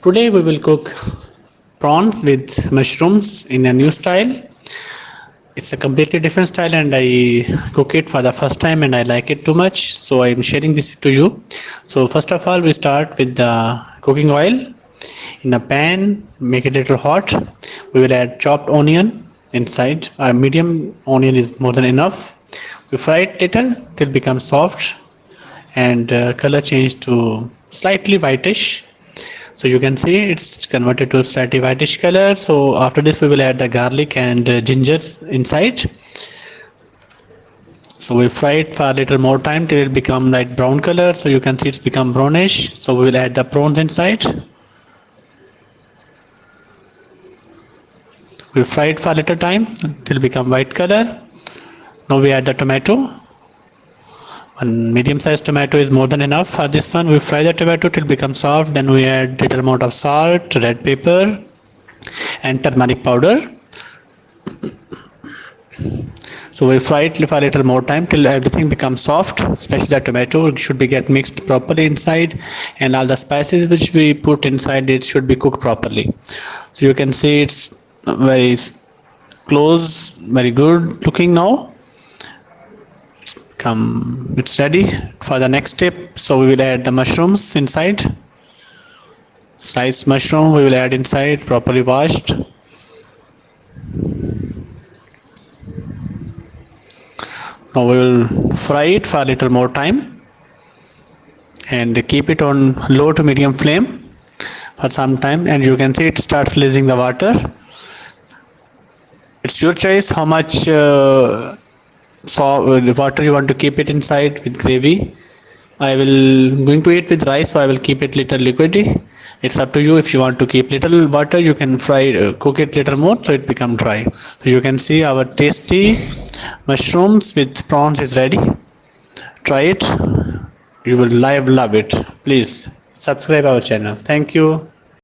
Today we will cook prawns with mushrooms in a new style. It's a completely different style and I cook it for the first time and I like it too much. So I'm sharing this to you. So first of all we start with the cooking oil in a pan, make it a little hot. We will add chopped onion inside. A medium onion is more than enough. We fry it little till it becomes soft and color change to slightly whitish. So you can see it's converted to slightly whitish color. So after this we will add the garlic and ginger inside. So we fry it for a little more time till it become light brown color. So you can see it's become brownish. So we will add the prawns inside. We fry it for a little time till become white color. Now we add the tomato. One medium sized tomato is more than enough for this one. We fry the tomato till become soft. Then we add little amount of salt, red pepper and turmeric powder. So we fry it for a little more time till everything becomes soft, especially the tomato should be get mixed properly inside and all the spices which we put inside it should be cooked properly. So you can see it's very close, very good looking now. It's ready for the next step. So we will add the mushrooms inside. Sliced mushroom we will add inside, properly washed. Now we will fry it for a little more time and keep it on low to medium flame for some time, and you can see it start releasing the water. It's your choice how much water you want to keep it inside with gravy. I will going to eat with rice, so I will keep it little liquidy. It's up to you. If you want to keep little water, you can cook it little more so it become dry. So you can see our tasty mushrooms with prawns is ready. Try it. You will love it. Please subscribe our channel. Thank you.